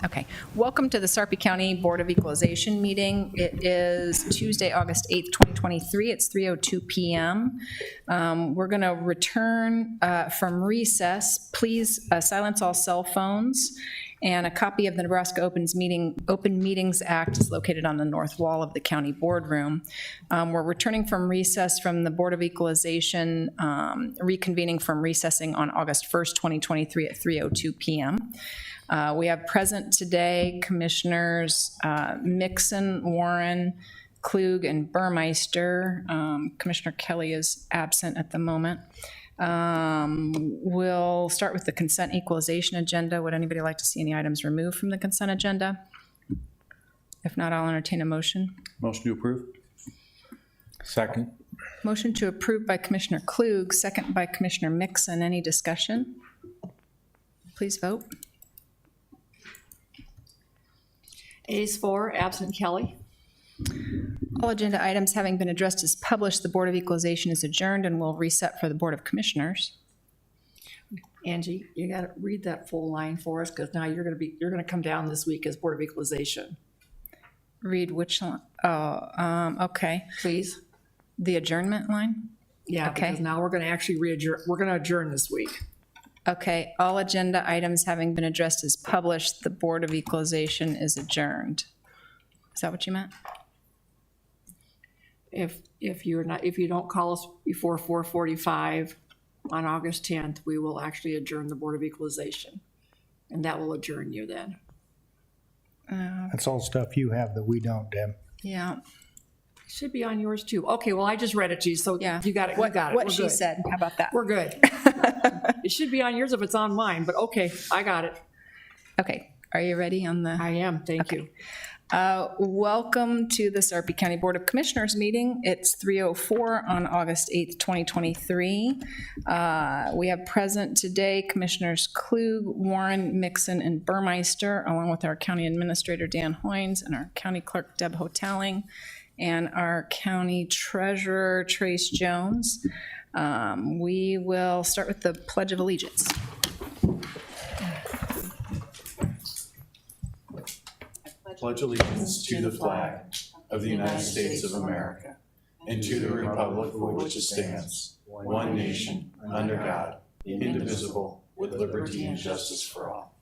Okay. Welcome to the Sarpy County Board of Equalization meeting. It is Tuesday, August 8th, 2023. It's 3:02 p.m. We're going to return from recess. Please silence all cell phones. And a copy of the Nebraska Open Meetings Act is located on the north wall of the county boardroom. We're returning from recess from the Board of Equalization, reconvening from recessing on August 1st, 2023 at 3:02 p.m. We have present today Commissioners Mixon, Warren, Klug, and Burmeister. Commissioner Kelly is absent at the moment. We'll start with the consent equalization agenda. Would anybody like to see any items removed from the consent agenda? If not, I'll entertain a motion. Motion to approve. Second. Motion to approve by Commissioner Klug, second by Commissioner Mixon. Any discussion? Please vote. Ayes 4, absent Kelly. All agenda items having been addressed as published, the Board of Equalization is adjourned and will reset for the Board of Commissioners. Angie, you got to read that full line for us because now you're going to come down this week as Board of Equalization. Read which line? Oh, okay. Please. The adjournment line? Yeah, Okay. because now we're going to actually we're going to adjourn this week. Okay, all agenda items having been addressed as published, the Board of Equalization is adjourned. Is that what you meant? If you don't call us before 4:45 on August 10th, we will actually adjourn the Board of Equalization, and that will adjourn you then. That's all stuff you have that we don't, Deb. Yeah. It should be on yours too. Okay, well I just read it to you, so Yeah. you got it. What, you got it. what We're she good. said. How about that? We're good. It should be on yours if it's on mine, but okay, I got it. Okay, are you ready on the? I am. Thank you. Welcome to the Sarpy County Board of Commissioners meeting. It's 3:04 on August 8th, 2023. We have present today Commissioners Klug, Warren, Mixon, and Burmeister, along with our County Administrator Dan Hoynes and our County Clerk Deb Hotelling, and our County Treasurer Trace Jones. We will start with the Pledge of Allegiance. Pledge allegiance to the flag of the United States of America and to the republic for which it stands, one nation, under God, indivisible, with liberty and justice for all.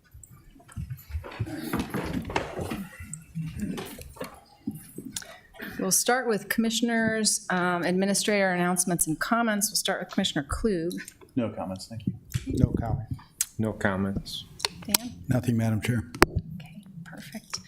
We'll start with Commissioners, Administrator announcements and comments. We'll start with Commissioner Klug. No comments, thank you. No comment. No comments. Dan? Nothing, Madam Chair. Okay, perfect.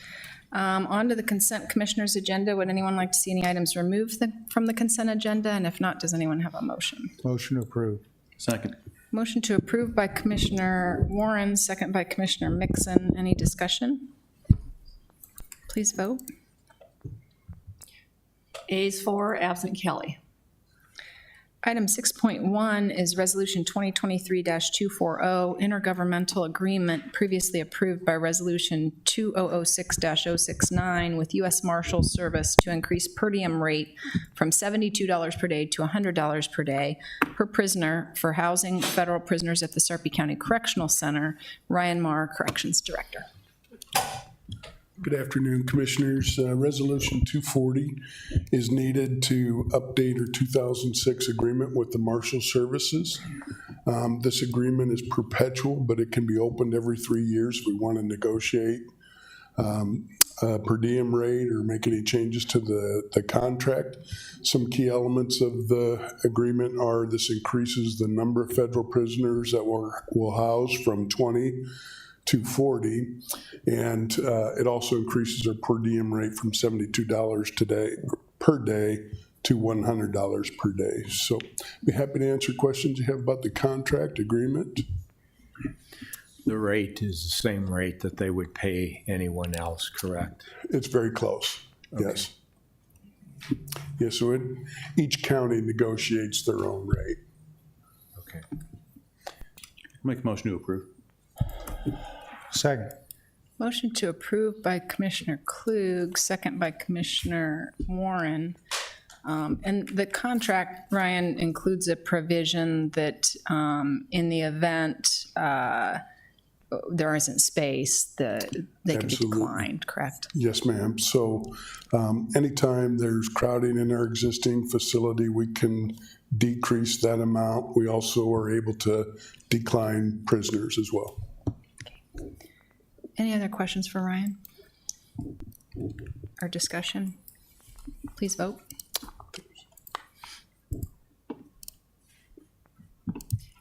On to the consent commissioners agenda. Would anyone like to see any items removed from the consent agenda? And if not, does anyone have a motion? Motion approved. Second. Motion to approve by Commissioner Warren, second by Commissioner Mixon. Any discussion? Please vote. Ayes 4, absent Kelly. Item 6.1 is Resolution 2023-240, intergovernmental agreement previously approved by Resolution 2006-069 with U.S. Marshals Service to increase per diem rate from $72 per day to $100 per day per prisoner for housing federal prisoners at the Sarpy County Correctional Center. Ryan Marr, Corrections Director. Good afternoon, Commissioners. Resolution 240 is needed to update our 2006 agreement with the Marshal Services. This agreement is perpetual, but it can be opened every 3 years. We want to negotiate a per diem rate or make any changes to the contract. Some key elements of the agreement are this increases the number of federal prisoners that we'll house from 20 to 40, and it also increases our per diem rate from $72 per day to $100 per day. So be happy to answer questions you have about the contract agreement. The rate is the same rate that they would pay anyone else, correct? It's very close, yes. Yeah, so each county negotiates their own rate. Okay. Make a motion to approve. Second. Motion to approve by Commissioner Klug, second by Commissioner Warren. And the contract, Ryan, includes a provision that in the event there isn't space, they can be Absolutely. declined, correct? Yes, ma'am. So anytime there's crowding in our existing facility, we can decrease that amount. We also are able to decline prisoners as well. Any other questions for Ryan? Or discussion? Please vote.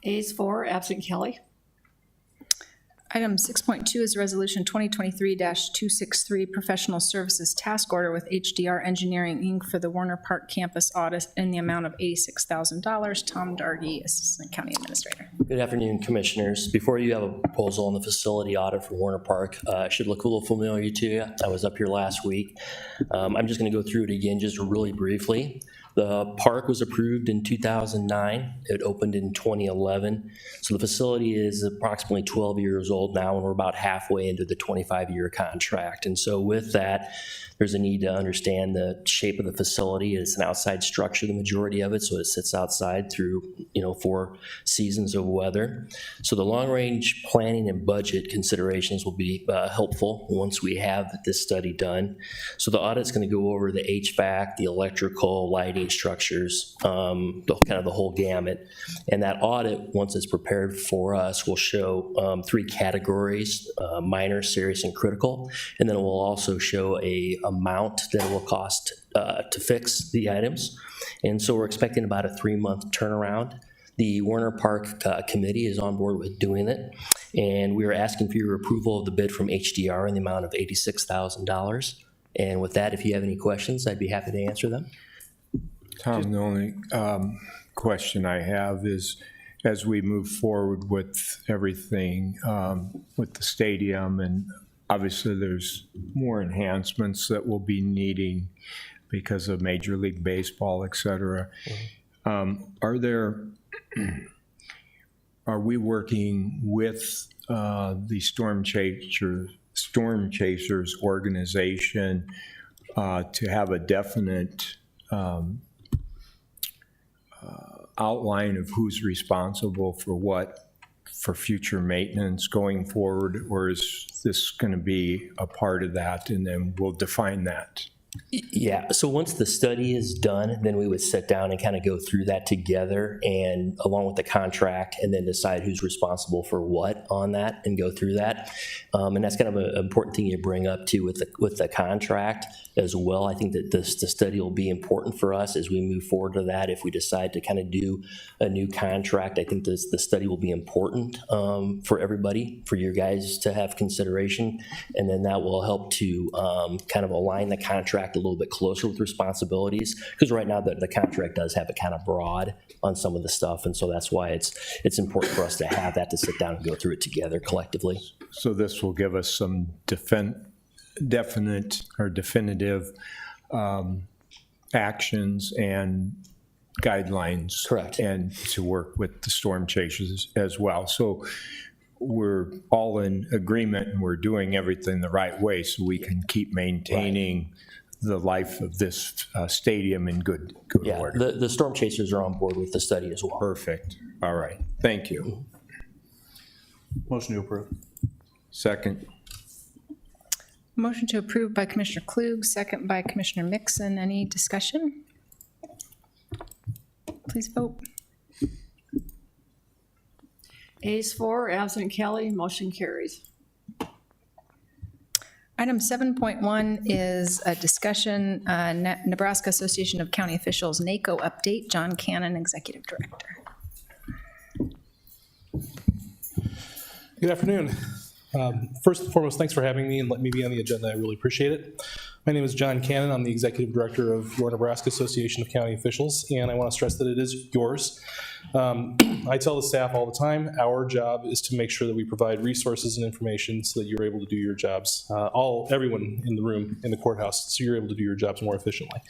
Ayes 4, absent Kelly. Item 6.2 is Resolution 2023-263, Professional Services Task Order with HDR Engineering, Inc. for the Warner Park Campus audit in the amount of $86,000. Tom Dargy, Assistant County Administrator. Good afternoon, Commissioners. Before you have a proposal on the facility audit for Warner Park, it should look a little familiar to you. I was up here last week. I'm just going to go through it again just really briefly. The park was approved in 2009. It opened in 2011. So the facility is approximately 12 years old now, and we're about halfway into the 25-year contract. And so with that, there's a need to understand the shape of the facility. It's an outside structure, the majority of it, so it sits outside through 4 seasons of weather. So the long-range planning and budget considerations will be helpful once we have this study done. So the audit's going to go over the HVAC, the electrical, lighting structures, the whole gamut. And that audit, once it's prepared for us, will show 3 categories: minor, serious, and critical. And then it will also show a amount that it will cost to fix the items. And so we're expecting about a 3-month turnaround. The Warner Park Committee is on board with doing it, and we are asking for your approval of the bid from HDR in the amount of $86,000. And with that, if you have any questions, I'd be happy to answer them. Tom, the only question I have is, as we move forward with everything, with the stadium, and obviously there's more enhancements that we'll be needing because of Major League Baseball, et cetera. Are we working with the Storm Chasers organization to have a definite outline of who's responsible for what for future maintenance going forward, or is this going to be a part of that, and then we'll define that? Yeah, so once the study is done, then we would sit down and kind of go through that together, and along with the contract, and then decide who's responsible for what on that and go through that. And that's kind of an important thing you bring up too with the contract as well. I think that the study will be important for us as we move forward to that. If we decide to kind of do a new contract, I think the study will be important for everybody, for you guys to have consideration, and then that will help to kind of align the contract a little bit closer with responsibilities, because right now the contract does have it kind of broad on some of the stuff, and so that's why it's important for us to have that, to sit down and go through it together collectively. So this will give us some definite or definitive actions and guidelines. Correct. And to work with the Storm Chasers as well. So we're all in agreement and we're doing everything the right way so we can keep maintaining the life of this stadium in good Yeah, order. the Storm Chasers are on board with the study as well. Perfect. All right. Thank you. Motion to approve. Second. Motion to approve by Commissioner Klug, second by Commissioner Mixon. Any discussion? Please vote. Ayes 4, absent Kelly, motion carries. Item 7.1 is a discussion, Nebraska Association of County Officials, NACO update. John Cannon, Executive Director. Good afternoon. First and foremost, thanks for having me and letting me be on the agenda. I really appreciate it. My name is John Cannon. I'm the Executive Director of your Nebraska Association of County Officials, and I want to stress that it is yours. I tell the staff all the time, our job is to make sure that we provide resources and information so that you're able to do your jobs, everyone in the room in the courthouse, so you're able to do your jobs more efficiently.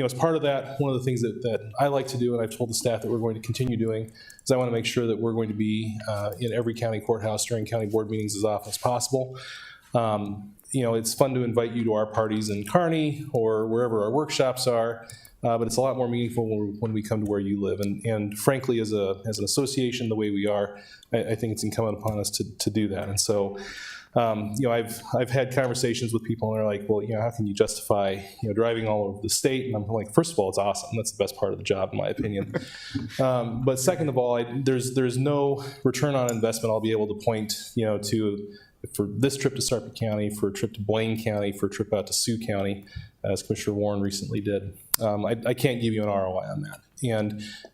As part of that, one of the things that I like to do, and I've told the staff that we're going to continue doing, is I want to make sure that we're going to be in every county courthouse during county board meetings as often as possible. it's fun to invite you to our parties in Kearney or wherever our workshops are, but it's a lot more meaningful when we come to where you live. And frankly, as an association, the way we are, I think it's incumbent upon us to do that. And so, I've had conversations with people, and they're like, well, how can you justify, driving all over the state? And I'm like, first of all, it's awesome. That's the best part of the job, in my opinion. But second of all, there's no return on investment I'll be able to point, to for this trip to Sarpy County, for a trip to Blaine County, for a trip out to Sioux County, as Commissioner Warren recently did. I can't give you an ROI on that.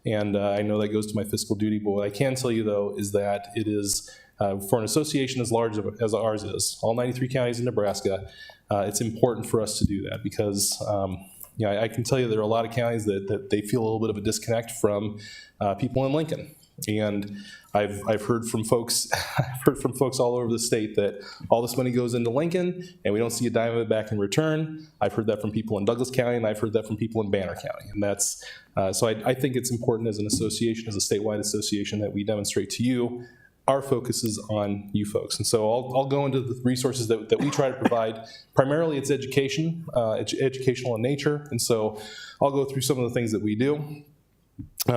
And I know that goes to my fiscal duty, but what I can tell you, though, is that it is, for an association as large as ours is, all 93 counties in Nebraska, it's important for us to do that because, I can tell you there are a lot of counties that they feel a little bit of a disconnect from people in Lincoln. And I've heard from folks, all over the state that all this money goes into Lincoln and we don't see a dime of it back in return. I've heard that from people in Douglas County, and I've heard that from people in Banner County. And that's, so I think it's important as an association, as a statewide association, that we demonstrate to you our focus is on you folks. And so I'll go into the resources that we try to provide. Primarily it's education, educational in nature. And so I'll go through some of the things that we do.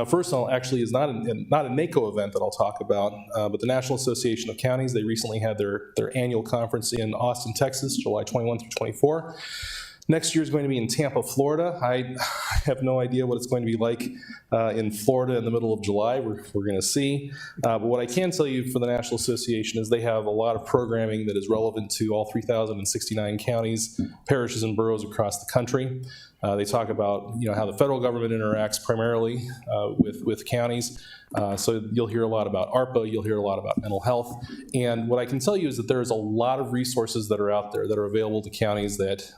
First, is not a NACO event that I'll talk about, but the National Association of Counties. They recently had their annual conference in Austin, Texas, July 21 through 24. Next year is going to be in Tampa, Florida. I have no idea what it's going to be like in Florida in the middle of July. We're going to see. But what I can tell you for the National Association is they have a lot of programming that is relevant to all 3,069 counties, parishes, and boroughs across the country. They talk about how the federal government interacts primarily with counties. So you'll hear a lot about ARPA, you'll hear a lot about mental health. And what I can tell you is that there's a lot of resources that are out there that are available to counties that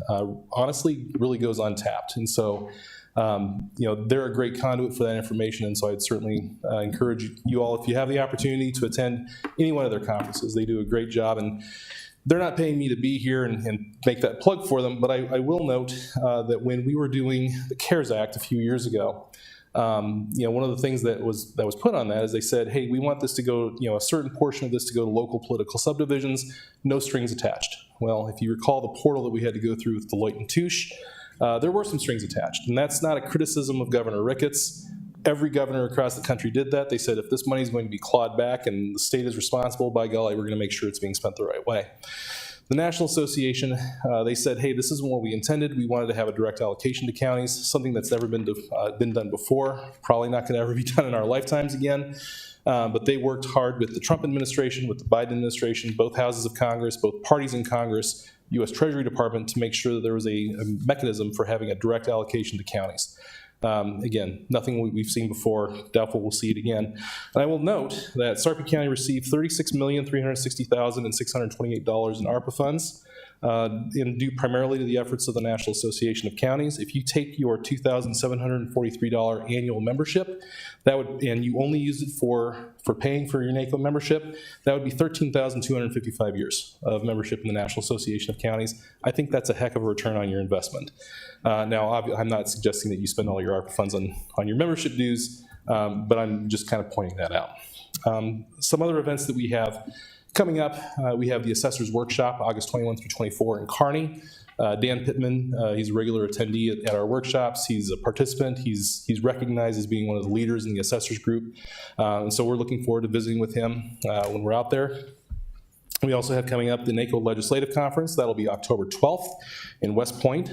honestly really goes untapped. And so they're a great conduit for that information. And so I'd certainly encourage you all, if you have the opportunity, to attend any one of their conferences. They do a great job. And they're not paying me to be here and make that plug for them, but I will note that when we were doing the CARES Act a few years ago, one of the things that was put on that is they said, hey, we want this to go, a certain portion of this to go to local political subdivisions, no strings attached. Well, if you recall the portal that we had to go through with Deloitte & Touche, there were some strings attached, and that's not a criticism of Governor Ricketts. Every governor across the country did that. They said, if this money is going to be clawed back and the state is responsible, by golly, we're going to make sure it's being spent the right way. The National Association, they said, hey, this isn't what we intended. We wanted to have a direct allocation to counties, something that's never been done before, probably not going to ever be done in our lifetimes again. But they worked hard with the Trump administration, with the Biden administration, both houses of Congress, both parties in Congress, U.S. Treasury Department, to make sure that there was a mechanism for having a direct allocation to counties. Again, nothing we've seen before, doubtful we'll see it again. And I will note that Sarpy County received $36,360,628 in ARPA funds, due primarily to the efforts of the National Association of Counties. If you take your $2,743 annual membership, and you only use it for paying for your NACO membership, that would be 13,255 years of membership in the National Association of Counties. I think that's a heck of a return on your investment. Now, I'm not suggesting that you spend all your ARPA funds on your membership dues, but I'm just kind of pointing that out. Some other events that we have coming up, we have the Assessors Workshop, August 21 through 24 in Kearney. Dan Pittman, he's a regular attendee at our workshops. He's a participant. He's recognized as being one of the leaders in the assessors group. And so we're looking forward to visiting with him when we're out there. We also have coming up the NACO Legislative Conference. That'll be October 12th in West Point.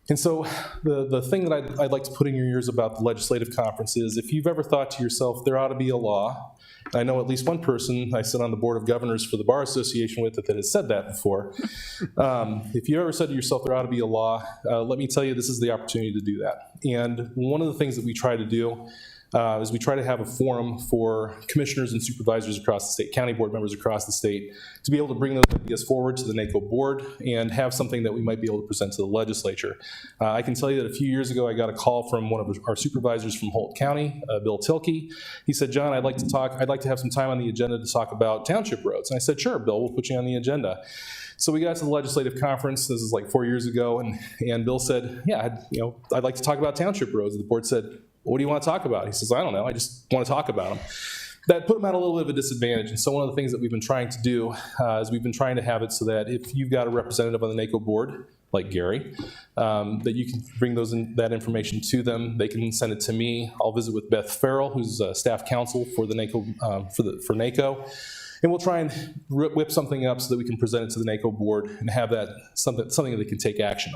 And so the thing that I'd like to put in your ears about the legislative conference is, if you've ever thought to yourself, there ought to be a law, I know at least one person I sit on the board of governors for the Bar Association with that has said that before. If you ever said to yourself, there ought to be a law, let me tell you, this is the opportunity to do that. And one of the things that we try to do is we try to have a forum for commissioners and supervisors across the state, county board members across the state, to be able to bring those ideas forward to the NACO board and have something that we might be able to present to the legislature. I can tell you that a few years ago, I got a call from one of our supervisors from Holt County, Bill Tilkey. He said, John, I'd like to have some time on the agenda to talk about township roads. And I said, sure, Bill, we'll put you on the agenda. So we got to the legislative conference. This is like 4 years ago, and Bill said, yeah, I'd like to talk about township roads. And the board said, what do you want to talk about? He says, I don't know. I just want to talk about them. that put them at a little bit of a disadvantage. And so one of the things that we've been trying to do is we've been trying to have it so that if you've got a representative on the NACO board, like Gary, that you can bring that information to them. They can send it to me. I'll visit with Beth Farrell, who's staff counsel for the NACO, for NACO. And we'll try and whip something up so that we can present it to the NACO board and have that something that they can take action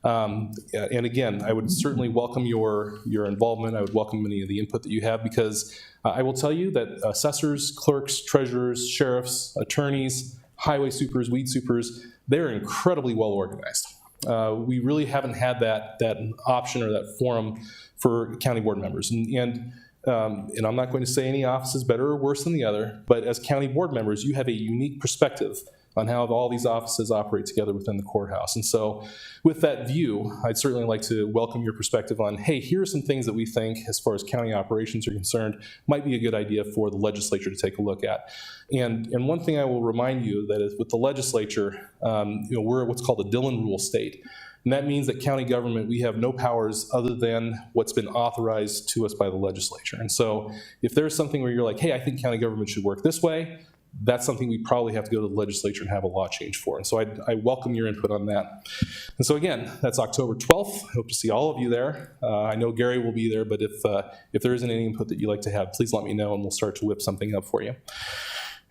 on. And again, I would certainly welcome your involvement. I would welcome any of the input that you have, because I will tell you that assessors, clerks, treasurers, sheriffs, attorneys, highway supers, weed supers, they're incredibly well organized. We really haven't had that option or that forum for county board members. And I'm not going to say any office is better or worse than the other, but as county board members, you have a unique perspective on how all these offices operate together within the courthouse. And so with that view, I'd certainly like to welcome your perspective on, hey, here are some things that we think, as far as county operations are concerned, might be a good idea for the legislature to take a look at. And one thing I will remind you that is with the legislature, we're what's called a Dillon Rule state. And that means that county government, we have no powers other than what's been authorized to us by the legislature. And so if there's something where you're like, hey, I think county government should work this way, that's something we probably have to go to the legislature and have a law change for. And so I welcome your input on that. And so again, that's October 12th. I hope to see all of you there. I know Gary will be there, but if there isn't any input that you'd like to have, please let me know and we'll start to whip something up for you.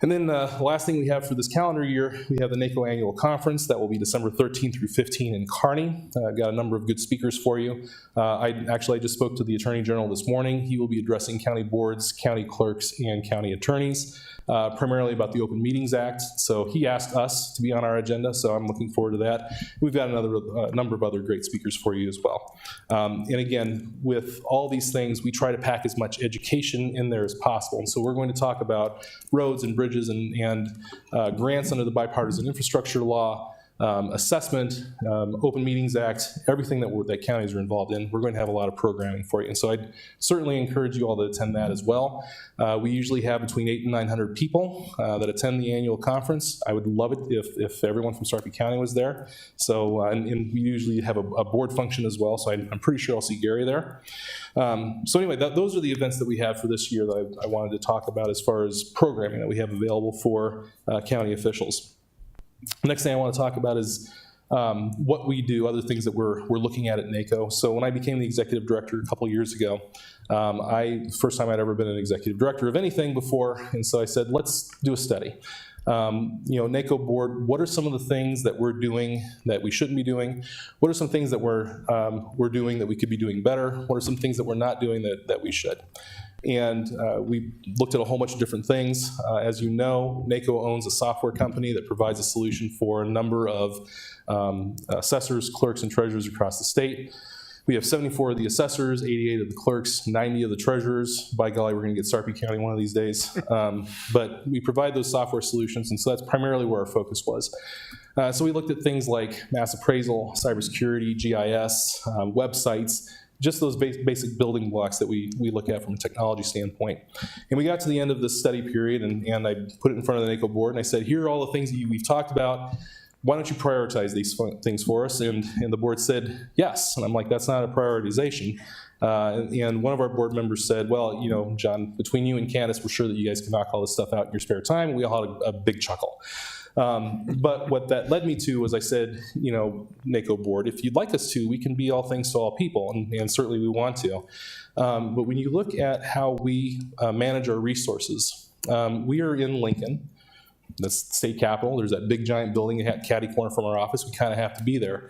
And then the last thing we have for this calendar year, we have the NACO Annual Conference. That will be December 13 through 15 in Kearney. I've got a number of good speakers for you. I just spoke to the Attorney General this morning. He will be addressing county boards, county clerks, and county attorneys, primarily about the Open Meetings Act. So he asked us to be on our agenda, so I'm looking forward to that. We've got a number of other great speakers for you as well. And again, with all these things, we try to pack as much education in there as possible. And so we're going to talk about roads and bridges and grants under the Bipartisan Infrastructure Law, assessment, Open Meetings Act, everything that counties are involved in. We're going to have a lot of programming for you. And so I'd certainly encourage you all to attend that as well. We usually have between 800 and 900 people that attend the annual conference. I would love it if everyone from Sarpy County was there. So, and we usually have a board function as well, so I'm pretty sure I'll see Gary there. So anyway, those are the events that we have for this year that I wanted to talk about as far as programming that we have available for county officials. The next thing I want to talk about is what we do, other things that we're looking at NACO. So when I became the executive director a couple years ago, first time I'd ever been an executive director of anything before, and so I said, let's do a study. NACO board, what are some of the things that we're doing that we shouldn't be doing? What are some things that we're doing that we could be doing better? What are some things that we're not doing that we should? And we looked at a whole bunch of different things. As you know, NACO owns a software company that provides a solution for a number of assessors, clerks, and treasurers across the state. We have 74 of the assessors, 88 of the clerks, 90 of the treasurers. By golly, we're going to get Sarpy County one of these days. But we provide those software solutions, and so that's primarily where our focus was. So we looked at things like mass appraisal, cybersecurity, GIS, websites, just those basic building blocks that we look at from a technology standpoint. And we got to the end of this study period, and I put it in front of the NACO board, and I said, here are all the things that we've talked about. Why don't you prioritize these things for us? And the board said, yes. And I'm like, that's not a prioritization. And one of our board members said, well, John, between you and Candace, we're sure that you guys can knock all this stuff out in your spare time. And we all had a big chuckle. But what that led me to was I said, NACO board, if you'd like us to, we can be all things to all people, and certainly we want to. But when you look at how we manage our resources, we are in Lincoln. That's the state capitol. There's that big giant building at catty corner from our office. We kind of have to be there.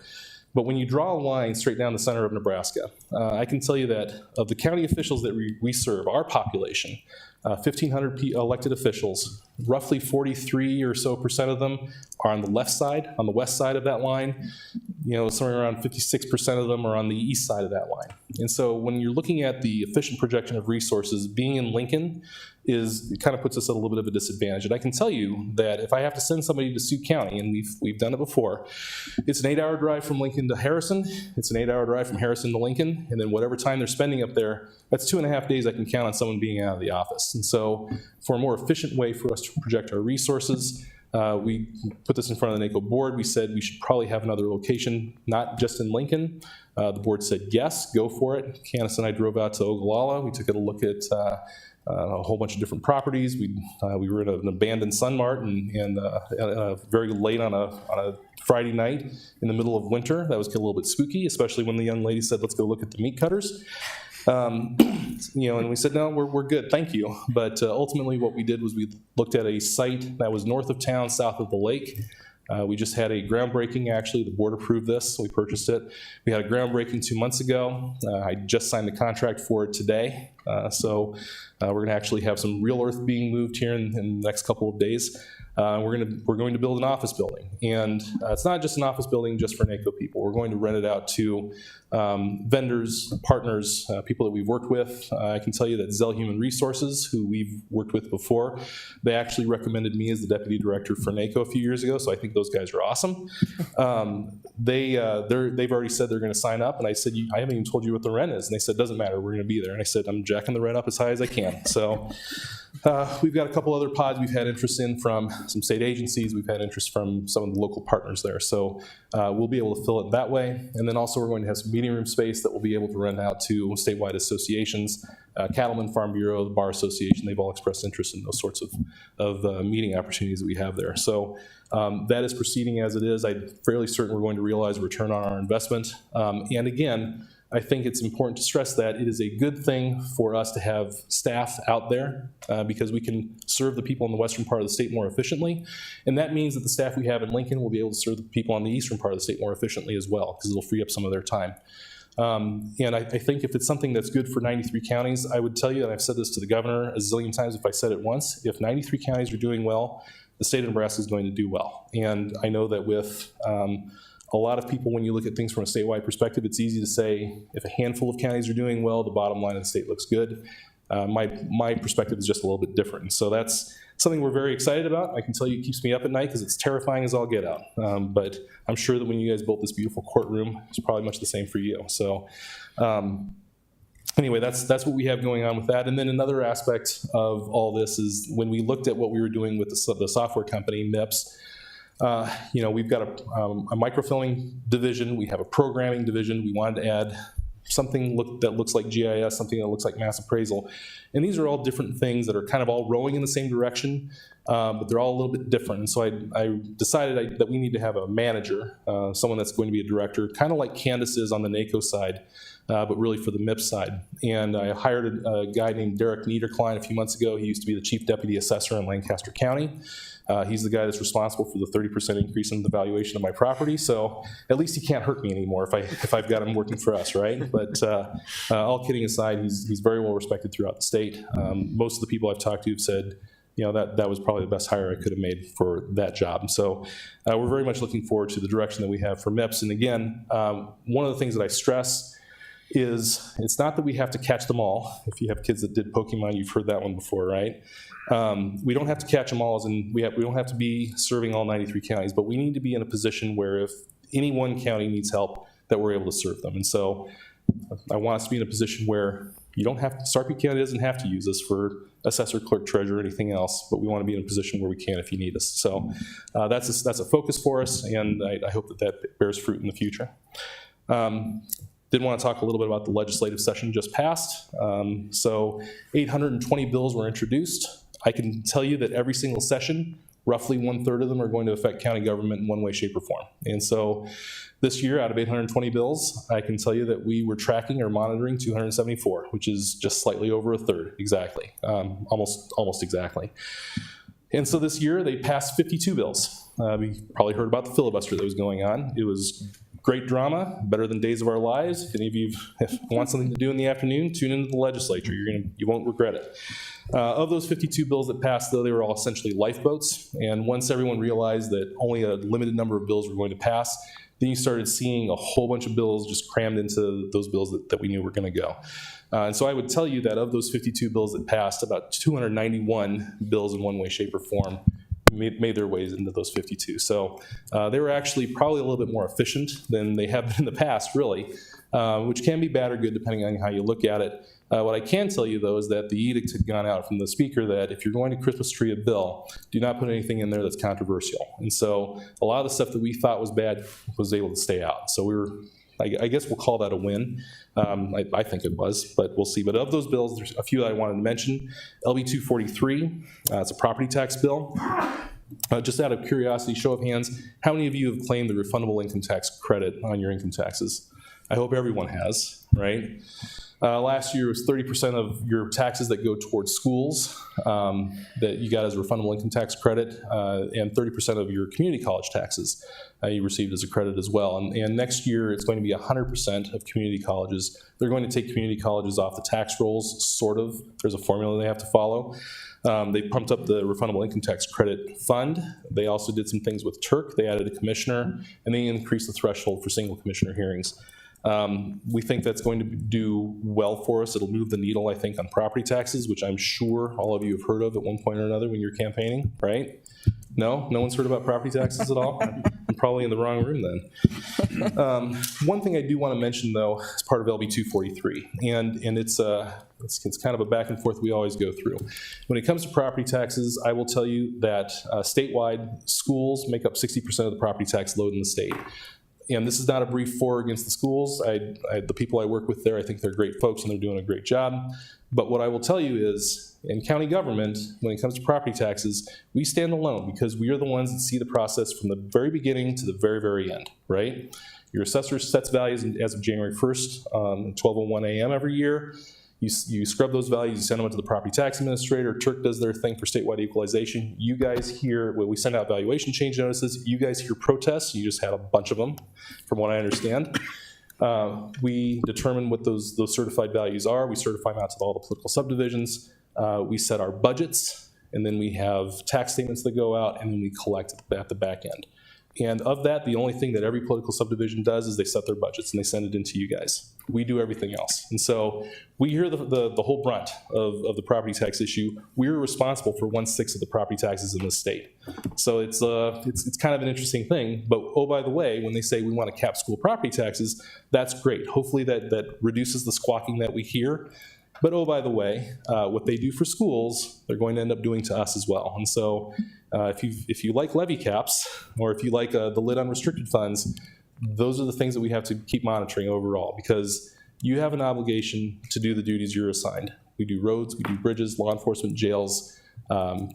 But when you draw a line straight down the center of Nebraska, I can tell you that of the county officials that we serve, our population, 1,500 elected officials, roughly 43% or so of them are on the left side, on the west side of that line. Somewhere around 56% of them are on the east side of that line. And so when you're looking at the efficient projection of resources, being in Lincoln it kind of puts us at a little bit of a disadvantage. And I can tell you that if I have to send somebody to Sioux County, and we've done it before, it's an 8-hour drive from Lincoln to Harrison, it's an 8-hour drive from Harrison to Lincoln, and then whatever time they're spending up there, that's 2.5 days I can count on someone being out of the office. And so for a more efficient way for us to project our resources, we put this in front of the NACO board. We said we should probably have another location, not just in Lincoln. The board said, yes, go for it. Candace and I drove out to Ogallala. We took a look at a whole bunch of different properties. We were in an abandoned Sunmart and very late on a Friday night in the middle of winter. That was a little bit spooky, especially when the young lady said, "Let's go look at the meat cutters." And we said, no, we're good, thank you. But ultimately what we did was we looked at a site that was north of town, south of the lake. We just had a groundbreaking, actually, the board approved this, we purchased it. We had a groundbreaking 2 months ago. I just signed the contract for it today. So we're gonna actually have some real earth being moved here in the next couple of days. We're going to build an office building, and it's not just an office building just for NACO people. We're going to rent it out to vendors, partners, people that we've worked with. I can tell you that Zell Human Resources, who we've worked with before, they actually recommended me as the deputy director for NACO a few years ago, so I think those guys are awesome. They've already said they're going to sign up, and I said, I haven't even told you what the rent is, and they said, doesn't matter, we're going to be there. And I said, I'm jacking the rent up as high as I can. So we've got a couple other pods we've had interest in from some state agencies. We've had interest from some of the local partners there. So we'll be able to fill it that way. And then also we're going to have some meeting room space that we'll be able to rent out to statewide associations, Cattlemen Farm Bureau, the Bar Association. They've all expressed interest in those sorts of meeting opportunities that we have there. So that is proceeding as it is. I'm fairly certain we're going to realize a return on our investment. And again, I think it's important to stress that it is a good thing for us to have staff out there because we can serve the people in the western part of the state more efficiently. And that means that the staff we have in Lincoln will be able to serve the people on the eastern part of the state more efficiently as well, because it'll free up some of their time. And I think if it's something that's good for 93 counties, I would tell you, and I've said this to the governor a zillion times if I said it once, if 93 counties are doing well, the state of Nebraska is going to do well. And I know that with a lot of people, when you look at things from a statewide perspective, it's easy to say if a handful of counties are doing well, the bottom line of the state looks good. My perspective is just a little bit different. And so that's something we're very excited about. I can tell you it keeps me up at night because it's terrifying as all get out. But I'm sure that when you guys built this beautiful courtroom, it's probably much the same for you. So anyway, that's what we have going on with that. And then another aspect of all this is when we looked at what we were doing with the software company, MIPS, we've got a microfilming division, we have a programming division, we wanted to add something that looks like GIS, something that looks like mass appraisal. And these are all different things that are kind of all rowing in the same direction, but they're all a little bit different. And so I decided that we need to have a manager, someone that's going to be a director, kind of like Candace is on the NACO side, but really for the MIPS side. And I hired a guy named Derek Niederklein a few months ago. He used to be the chief deputy assessor in Lancaster County. He's the guy that's responsible for the 30% increase in the valuation of my property. So at least he can't hurt me anymore if I've got him working for us, right? But all kidding aside, he's very well respected throughout the state. Most of the people I've talked to have said, that was probably the best hire I could have made for that job. So we're very much looking forward to the direction that we have for MIPS. And again, one of the things that I stress is it's not that we have to catch them all. If you have kids that did Pokemon, you've heard that one before, right? We don't have to catch them all, as in we don't have to be serving all 93 counties, but we need to be in a position where if any one county needs help, that we're able to serve them. And so I want us to be in a position where Sarpy County doesn't have to use us for assessor, clerk, treasurer, anything else, but we want to be in a position where we can if you need us. So that's a focus for us, and I hope that bears fruit in the future. Did want to talk a little bit about the legislative session just passed. So 820 bills were introduced. I can tell you that every single session, roughly 1/3 of them are going to affect county government in one way, shape, or form. And so this year, out of 820 bills, I can tell you that we were tracking or monitoring 274, which is just slightly over 1/3, exactly, almost exactly. And so this year, they passed 52 bills. We probably heard about the filibuster that was going on. It was great drama, better than Days of Our Lives. If any of you want something to do in the afternoon, tune into the legislature. You won't regret it. Of those 52 bills that passed, though, they were all essentially lifeboats. And once everyone realized that only a limited number of bills were going to pass, then you started seeing a whole bunch of bills just crammed into those bills that we knew were going to go. And so I would tell you that of those 52 bills that passed, about 291 bills in one way, shape, or form made their ways into those 52. So they were actually probably a little bit more efficient than they have been in the past, really, which can be bad or good depending on how you look at it. What I can tell you, though, is that the edict had gone out from the speaker that if you're going to Christmas tree a bill, do not put anything in there that's controversial. And so a lot of the stuff that we thought was bad was able to stay out. So we were I guess we'll call that a win. I think it was, but we'll see. But of those bills, there's a few that I wanted to mention. LB 243, it's a property tax bill. Just out of curiosity, show of hands, how many of you have claimed the refundable income tax credit on your income taxes? I hope everyone has, right? Last year, it was 30% of your taxes that go towards schools that you got as a refundable income tax credit, and 30% of your community college taxes you received as a credit as well. And next year, it's going to be 100% of community colleges. They're going to take community colleges off the tax rolls, sort of. There's a formula they have to follow. They pumped up the refundable income tax credit fund. They also did some things with Turk. They added a commissioner, and they increased the threshold for single commissioner hearings. We think that's going to do well for us. It'll move the needle, I think, on property taxes, which I'm sure all of you have heard of at one point or another when you're campaigning, right? No? No one's heard about property taxes at all? I'm probably in the wrong room then. One thing I do want to mention, though, is part of LB 243, and it's kind of a back and forth we always go through. When it comes to property taxes, I will tell you that statewide schools make up 60% of the property tax load in the state. And this is not a brief for or against the schools. The people I work with there, I think they're great folks and they're doing a great job. But what I will tell you is, in county government, when it comes to property taxes, we stand alone because we are the ones that see the process from the very beginning to the very, very end, right? Your assessor sets values as of January 1st, 12:01 a.m. every year. You scrub those values, you send them to the property tax administrator. Turk does their thing for statewide equalization. You guys hear, when we send out valuation change notices, you guys hear protests. You just had a bunch of them, from what I understand. We determine what those certified values are. We certify them out to all the political subdivisions. We set our budgets, and then we have tax statements that go out, and then we collect at the back end. And of that, the only thing that every political subdivision does is they set their budgets and they send it into you guys. We do everything else. And so we hear the whole brunt of the property tax issue. We're responsible for 1/6 of the property taxes in this state. So it's kind of an interesting thing. But oh, by the way, when they say we want to cap school property taxes, that's great. Hopefully that reduces the squawking that we hear. But oh, by the way, what they do for schools, they're going to end up doing to us as well. And so if you like levy caps, or if you like the lid on restricted funds, those are the things that we have to keep monitoring overall, because you have an obligation to do the duties you're assigned. We do roads, we do bridges, law enforcement, jails,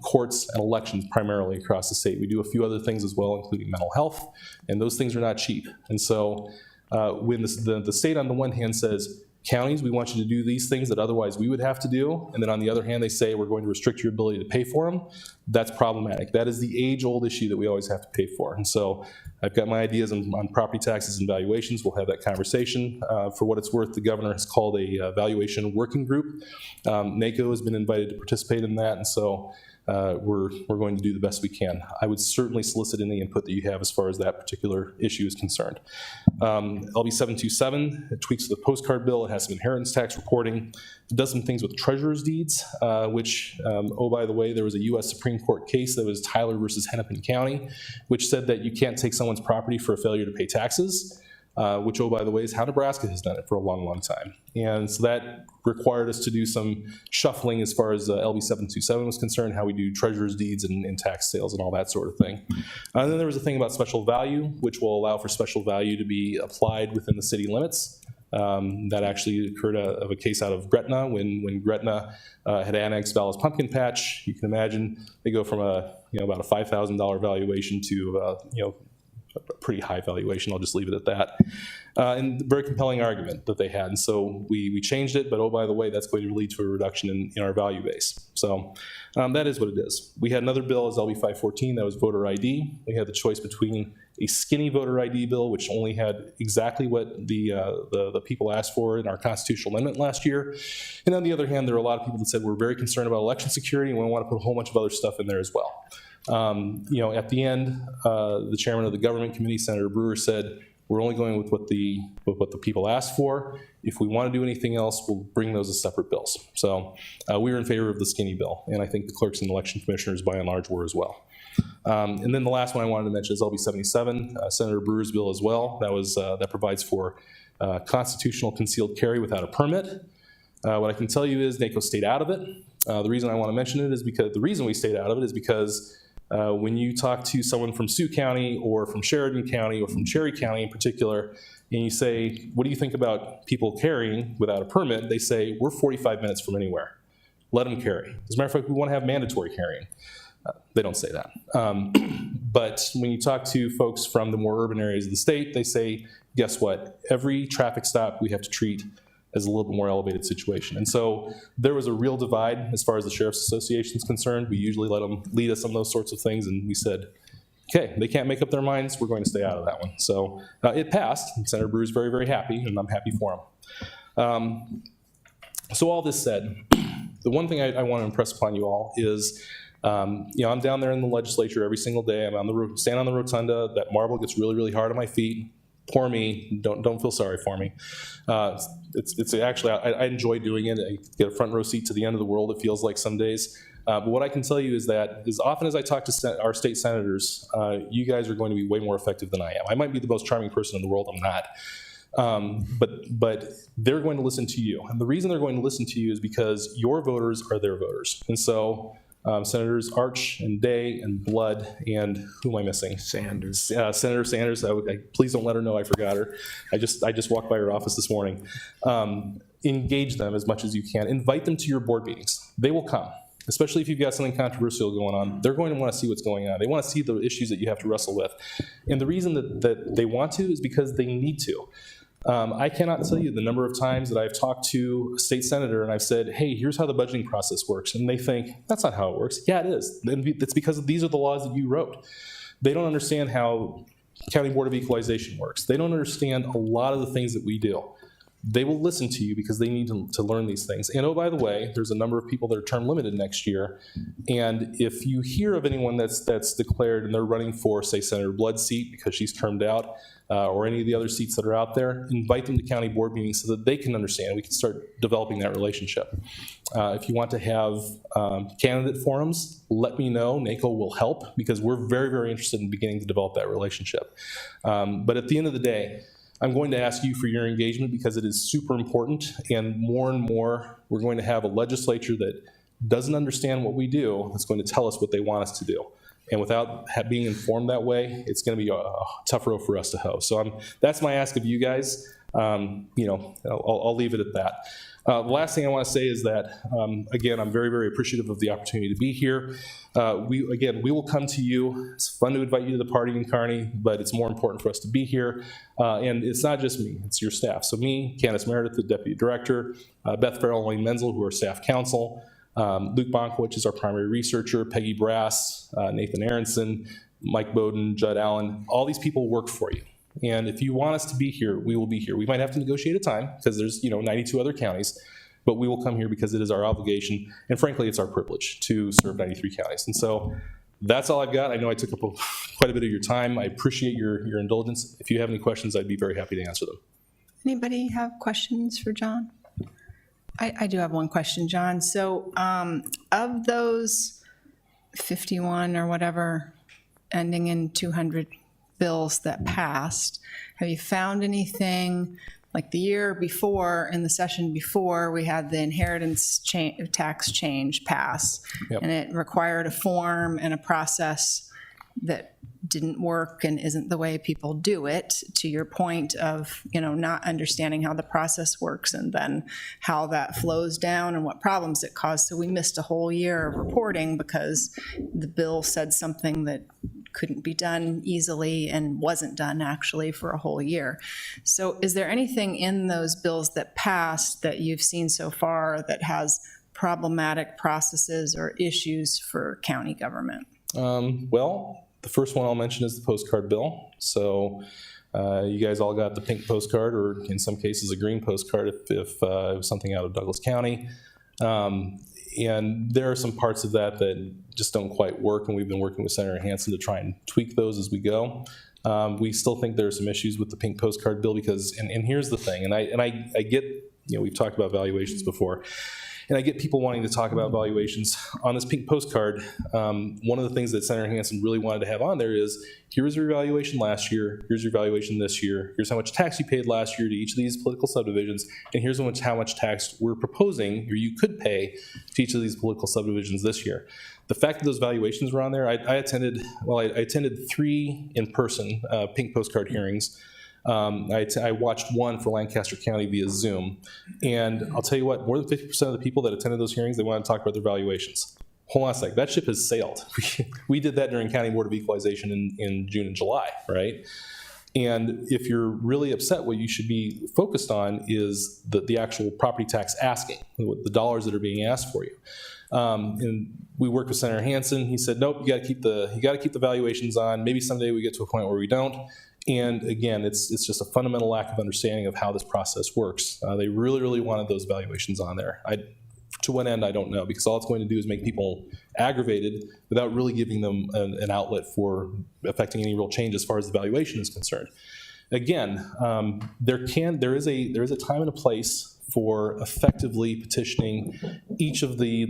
courts, and elections primarily across the state. We do a few other things as well, including mental health, and those things are not cheap. And so when the state on the one hand says, counties, we want you to do these things that otherwise we would have to do, and then on the other hand, they say we're going to restrict your ability to pay for them, that's problematic. That is the age-old issue that we always have to pay for. And so I've got my ideas on property taxes and valuations. We'll have that conversation. For what it's worth, the governor has called a valuation working group. NACO has been invited to participate in that, and so we're going to do the best we can. I would certainly solicit any input that you have as far as that particular issue is concerned. LB 727, it tweaks the postcard bill. It has some inheritance tax reporting. It does some things with treasurer's deeds, which, oh, by the way, there was a U.S. Supreme Court case that was Tyler versus Hennepin County, which said that you can't take someone's property for a failure to pay taxes. Which, oh, by the way, is how Nebraska has done it for a long, long time. And so that required us to do some shuffling as far as LB 727 was concerned, how we do treasurer's deeds and tax sales and all that sort of thing. And then there was a thing about special value, which will allow for special value to be applied within the city limits. That actually occurred of a case out of Gretna when Gretna had annexed Vallis Pumpkin Patch. You can imagine they go from about a $5,000 valuation to a pretty high valuation. I'll just leave it at that. And very compelling argument that they had. And so we changed it, but oh, by the way, that's going to lead to a reduction in our value base. So that is what it is. We had another bill as LB 514, that was voter ID. We had the choice between a skinny voter ID bill, which only had exactly what the people asked for in our constitutional amendment last year. And on the other hand, there are a lot of people that said we're very concerned about election security and we want to put a whole bunch of other stuff in there as well. At the end, the chairman of the government committee, Senator Brewer, said, we're only going with what the people asked for. If we want to do anything else, we'll bring those as separate bills. So we were in favor of the skinny bill, and I think the clerks and election commissioners, by and large, were as well. And then the last one I wanted to mention is LB 77, Senator Brewer's bill as well. That provides for constitutional concealed carry without a permit. What I can tell you is NACO stayed out of it. The reason I want to mention it is because the reason we stayed out of it is because When you talk to someone from Sioux County or from Sheridan County or from Cherry County in particular, and you say, what do you think about people carrying without a permit? They say, we're 45 minutes from anywhere. Let them carry. As a matter of fact, we want to have mandatory carrying. They don't say that. But when you talk to folks from the more urban areas of the state, they say, guess what? Every traffic stop we have to treat as a little bit more elevated situation. And so there was a real divide as far as the Sheriff's Association is concerned. We usually let them lead us on those sorts of things, and we said, okay, they can't make up their minds, we're going to stay out of that one. So it passed, and Senator Brew's very, very happy, and I'm happy for him. So all this said, the one thing I want to impress upon you all is, I'm down there in the legislature every single day. I'm stand on the rotunda. That marble gets really, really hard on my feet. Poor me. Don't feel sorry for me. It's actually, I enjoy doing it. I get a front row seat to the end of the world, it feels like some days. But what I can tell you is that as often as I talk to our state senators, you guys are going to be way more effective than I am. I might be the most charming person in the world. I'm not. But they're going to listen to you. And the reason they're going to listen to you is because your voters are their voters. And so Senators Arch and Day and Blood and who am I missing? Sanders. Senator Sanders. Please don't let her know I forgot her. I just walked by her office this morning. Engage them as much as you can. Invite them to your board meetings. They will come, especially if you've got something controversial going on. They're going to want to see what's going on. They want to see the issues that you have to wrestle with. And the reason that they want to is because they need to. I cannot tell you the number of times that I've talked to a state senator and I've said, hey, here's how the budgeting process works. And they think, that's not how it works. Yeah, it is. It's because these are the laws that you wrote. They don't understand how County Board of Equalization works. They don't understand a lot of the things that we do. They will listen to you because they need to learn these things. And oh, by the way, there's a number of people that are term limited next year. And if you hear of anyone that's declared and they're running for, say, Senator Blood's seat because she's termed out, or any of the other seats that are out there, invite them to county board meetings so that they can understand. We can start developing that relationship. If you want to have candidate forums, let me know. NACO will help because we're very, very interested in beginning to develop that relationship. But at the end of the day, I'm going to ask you for your engagement because it is super important, and more we're going to have a legislature that doesn't understand what we do that's going to tell us what they want us to do. And without being informed that way, it's going to be a tough row for us to hoe. So that's my ask of you guys. I'll leave it at that. The last thing I want to say is that, again, I'm very, very appreciative of the opportunity to be here. We will come to you. It's fun to invite you to the party in Kearney, but it's more important for us to be here. And it's not just me, it's your staff. So me, Candace Meredith, the Deputy Director, Beth Farrell and Wayne Menzel, who are staff counsel, Luke Bonkowicz is our primary researcher, Peggy Brass, Nathan Aronson, Mike Bowden, Judd Allen. All these people work for you. And if you want us to be here, we will be here. We might have to negotiate a time because there's 92 other counties, but we will come here because it is our obligation. And frankly, it's our privilege to serve 93 counties. And so that's all I've got. I know I took up quite a bit of your time. I appreciate your indulgence. If you have any questions, I'd be very happy to answer them. Anybody have questions for John? I do have one question, John. So of those 51 or whatever ending in 200 bills that passed, have you found anything like the year before, in the session before, we had the inheritance tax change pass, Yep. and it required a form and a process that didn't work and isn't the way people do it, to your point of, not understanding how the process works and then how that flows down and what problems it caused. So we missed a whole year of reporting because the bill said something that couldn't be done easily and wasn't done actually for a whole year. So is there anything in those bills that passed that you've seen so far that has problematic processes or issues for county government? Well, the first one I'll mention is the postcard bill. So you guys all got the pink postcard, or in some cases a green postcard if it was something out of Douglas County. And there are some parts of that just don't quite work, and we've been working with Senator Hansen to try and tweak those as we go. We still think there are some issues with the pink postcard bill because, and here's the thing, and I get, we've talked about valuations before. And I get people wanting to talk about valuations. On this pink postcard, one of the things that Senator Hansen really wanted to have on there is, here's your valuation last year, here's your valuation this year, here's how much tax you paid last year to each of these political subdivisions, and here's how much tax we're proposing, or you could pay to each of these political subdivisions this year. The fact that those valuations were on there, I attended 3 in-person pink postcard hearings. I watched one for Lancaster County via Zoom, and I'll tell you what, more than 50% of the people that attended those hearings, they wanted to talk about their valuations. Hold on a sec, that ship has sailed. We did that during County Board of Equalization in June and July, right? And if you're really upset, what you should be focused on is the actual property tax asking, the dollars that are being asked for you. And we worked with Senator Hansen. He said, nope, you got to keep the valuations on. Maybe someday we get to a point where we don't. And again, it's just a fundamental lack of understanding of how this process works. They really, really wanted those valuations on there. To what end, I don't know, because all it's going to do is make people aggravated without really giving them an outlet for affecting any real change as far as the valuation is concerned. Again, there is a time and a place for effectively petitioning each of the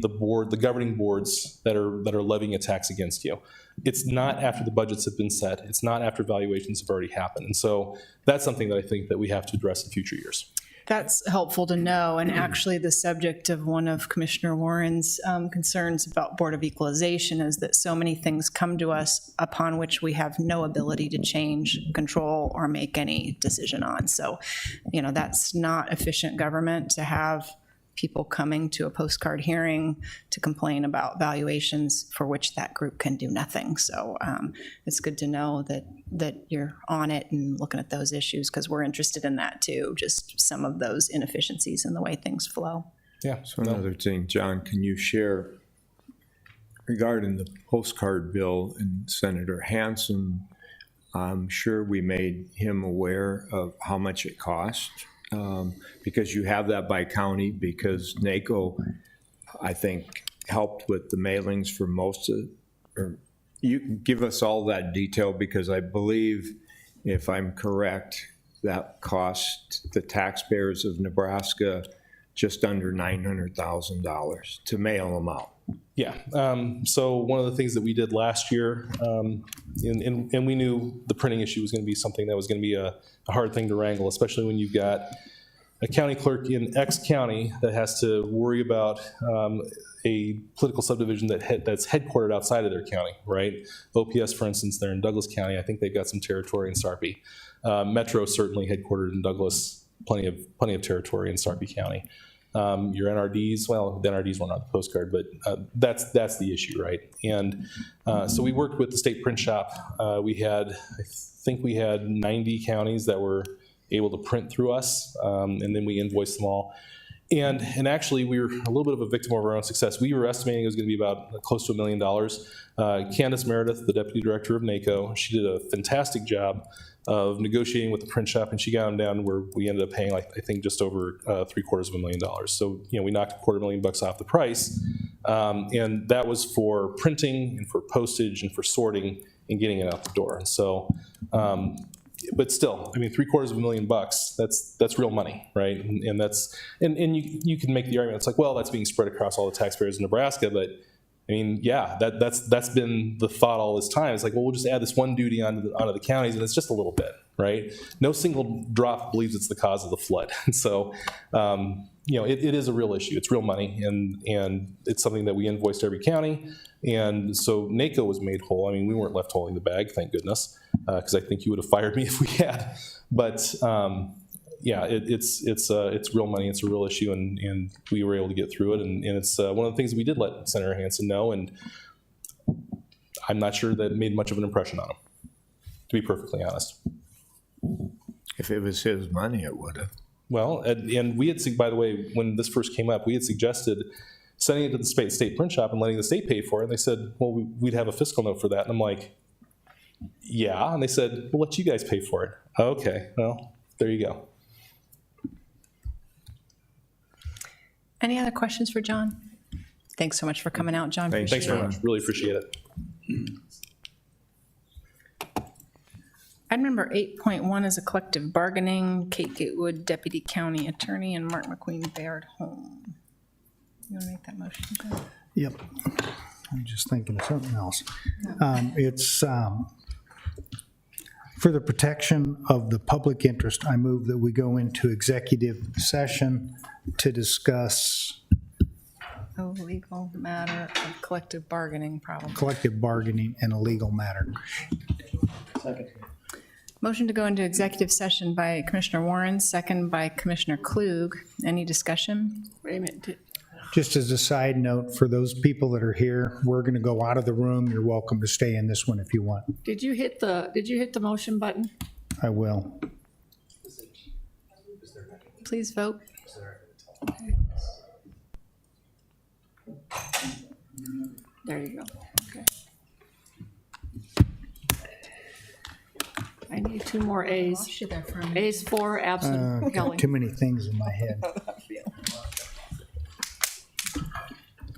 governing boards that are levying a tax against you. It's not after the budgets have been set. It's not after valuations have already happened. And so that's something that I think that we have to address in future years. That's helpful to know, and actually the subject of one of Commissioner Warren's concerns about Board of Equalization is that so many things come to us upon which we have no ability to change, control, or make any decision on. So, that's not efficient government to have people coming to a postcard hearing to complain about valuations for which that group can do nothing. So it's good to know that you're on it and looking at those issues, because we're interested in that too, just some of those inefficiencies in the way things flow. Yeah. So another thing, John, can you share regarding the postcard bill and Senator Hansen? I'm sure we made him aware of how much it cost. Because you have that by county, because NACO, I think, helped with the mailings for most of, or you give us all that detail, because I believe, if I'm correct, that cost the taxpayers of Nebraska just under $900,000 to mail them out. Yeah. So one of the things that we did last year, and we knew the printing issue was going to be something that was going to be a hard thing to wrangle, especially when you've got a county clerk in X county that has to worry about a political subdivision that's headquartered outside of their county, right? OPS, for instance, they're in Douglas County. I think they've got some territory in Sarpy. Metro certainly headquartered in Douglas, plenty of territory in Sarpy County. Your NRDs, well, the NRDs weren't on the postcard, but that's the issue, right? And so we worked with the state print shop. I think we had 90 counties that were able to print through us, and then we invoiced them all. And actually, we were a little bit of a victim of our own success. We were estimating it was going to be about close to $1 million. Candace Meredith, the deputy director of NACO, she did a fantastic job of negotiating with the print shop, and she got them down where we ended up paying, I think, just over $750,000. So, we knocked $250,000 off the price, and that was for printing and for postage and for sorting and getting it out the door. And so, but still, $750,000, that's real money, right? And that's, and you can make the argument, it's like, well, that's being spread across all the taxpayers in Nebraska, but yeah, that's been the thought all this time. It's like, well, we'll just add this one duty onto the counties, and it's just a little bit, right? No single drop believes it's the cause of the flood. And so, it is a real issue. It's real money, and it's something that we invoiced every county. And so NACO was made whole. We weren't left holding the bag, thank goodness, because I think you would have fired me if we had. But yeah, it's real money. It's a real issue, and we were able to get through it. And it's one of the things that we did let Senator Hansen know, and I'm not sure that made much of an impression on him, to be perfectly honest. If it was his money, it would have. Well, and we had, by the way, when this first came up, we had suggested sending it to the state print shop and letting the state pay for it. And they said, well, we'd have a fiscal note for that. And I'm like, yeah. And they said, we'll let you guys pay for it. Okay, well, there you go. Any other questions for John? Thanks so much for coming out, John. Thanks Thanks very much. Really appreciate it. Item number 8.1 is a collective bargaining. Kate Gatewood, Deputy County Attorney, and Mark McQueen, Bayard Home. You want to make that motion? Yep. I'm just thinking of something else. It's for the protection of the public interest, I move that we go into executive session to discuss Oh, legal matter of collective bargaining problem. collective bargaining and a legal matter. Motion to go into executive session by Commissioner Warren, second by Commissioner Klug. Any discussion? Wait a minute. Just as a side note, for those people that are here, we're going to go out of the room. You're welcome to stay in this one if you want. Did you hit the motion button? I will. Please vote. There you go. Okay. I need two more A's. You there for a minute. A's for, absent Kelly. Got too many things in my head.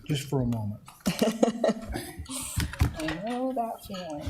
Just for a moment. I know that feeling.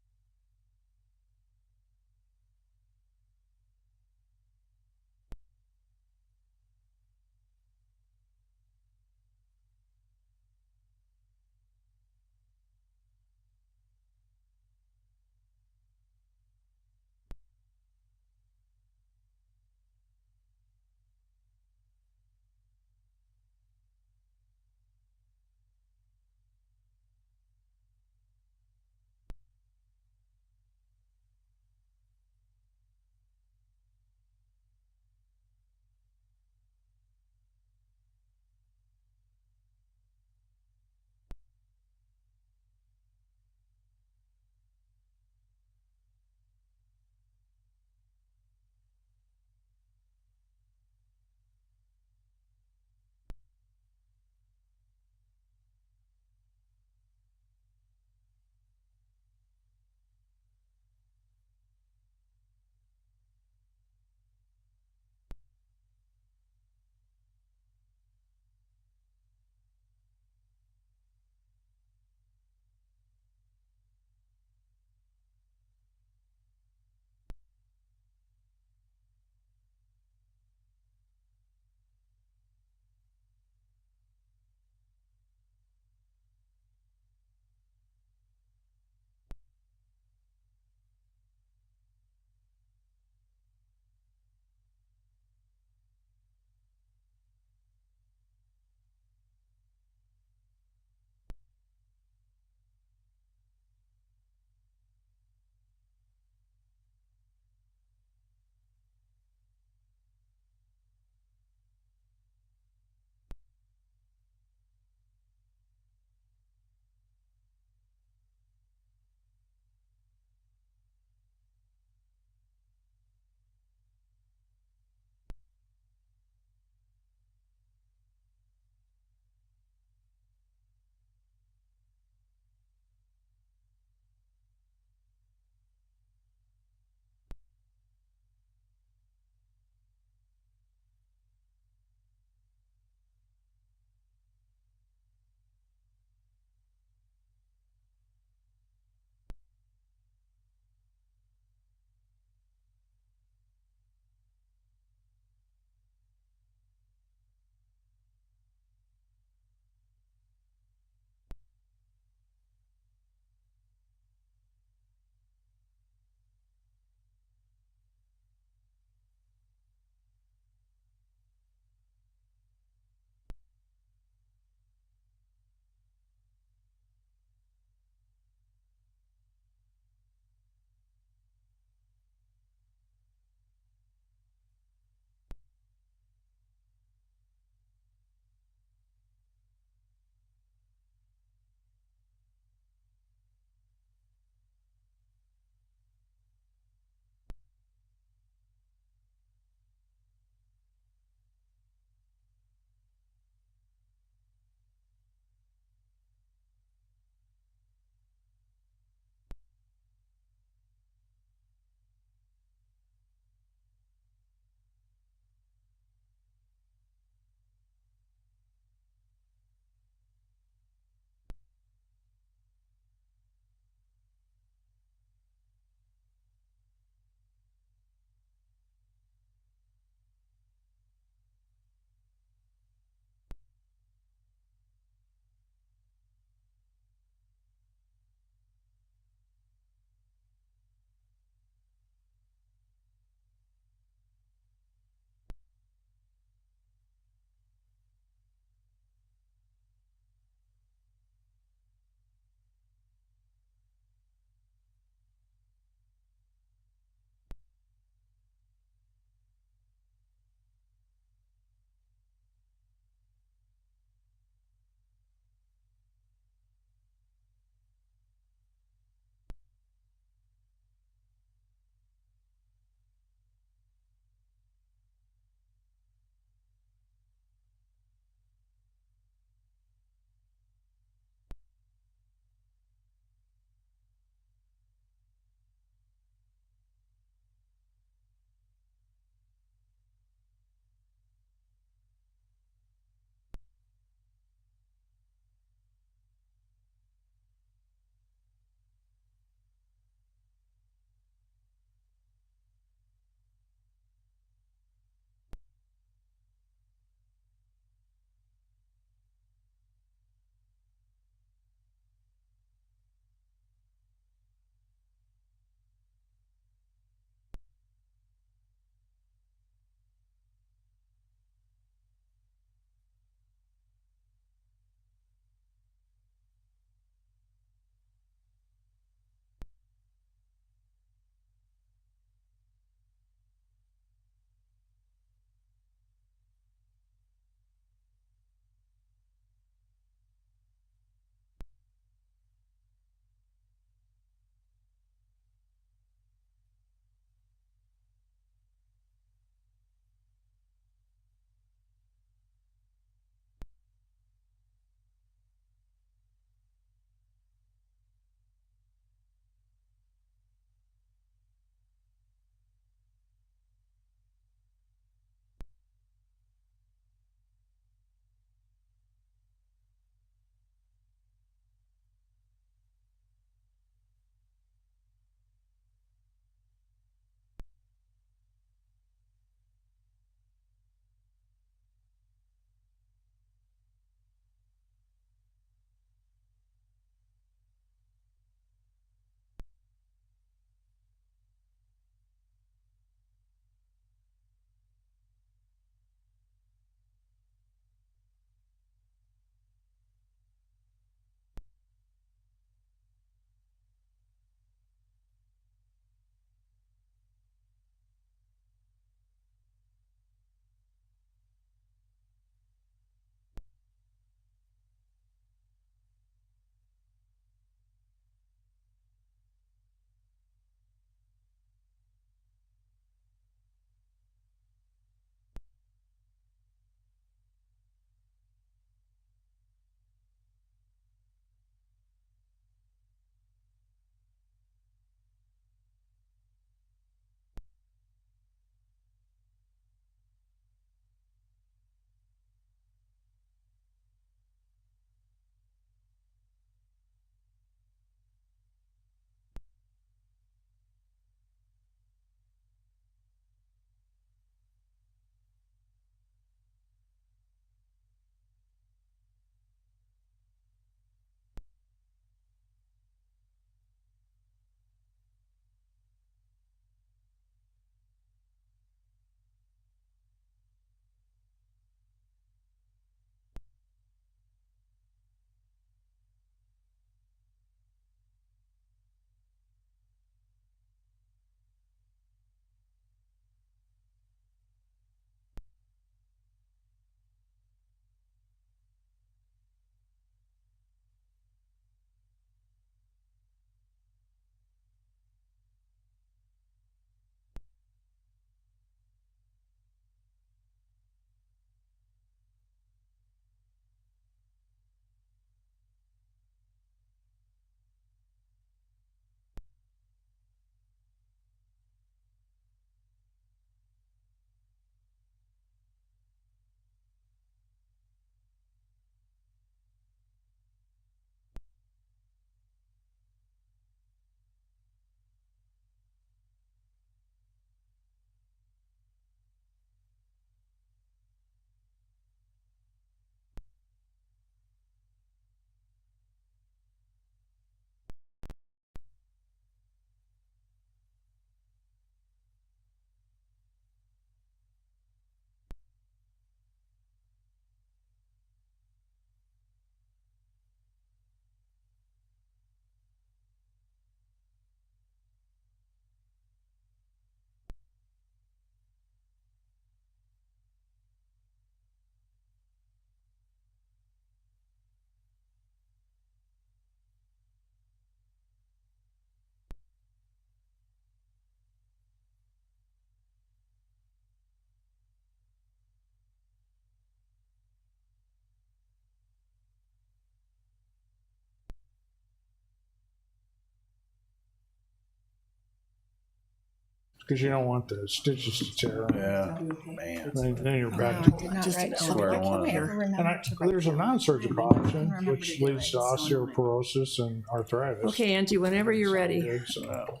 because you don't want the stitches to tear up. Yeah, man. Then you're back I to. did not Just write an down. Square I can't one. ever remember And to write there's a down. non-surgical option, remember which to leads to write this one. osteoporosis and arthritis. Okay, Angie, whenever you're ready. Good, so-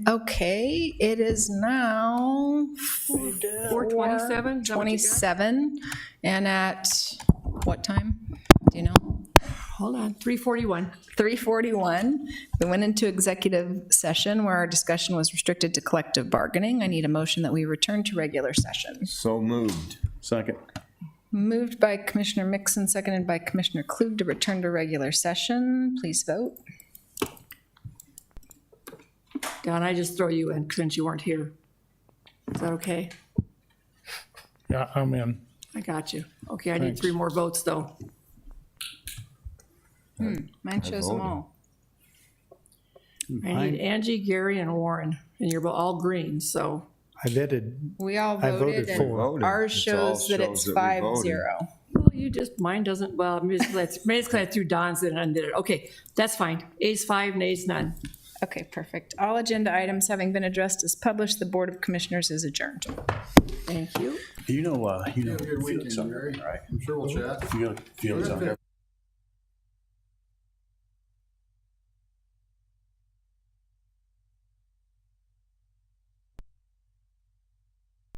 Okay, it is now 4:27? 27, and at what time? Do you know? Hold on, 3:41. 3:41. We went into executive session where our discussion was restricted to collective bargaining. I need a motion that we return to regular session. So moved. Second. Moved by Commissioner Mixon, seconded by Commissioner Klug to return to regular session. Please vote. Don, I just throw you in since you weren't here. Is that okay? Yeah, I'm in. I got you. Okay, I need 3 more votes, though. Mine shows them all. I need Angie, Gary, and Warren, and you're all green, so. I vetted, We all I voted voted, for. and ours shows that it's 5-0. Well, you just, mine doesn't, well, basically I threw Don's in and undid it. Okay, that's fine. A's 5, nays none. Okay, perfect. All agenda items having been addressed as published, the Board of Commissioners is adjourned. Thank you. You know Felix on there, right? I'm sure we'll chat. Felix on there.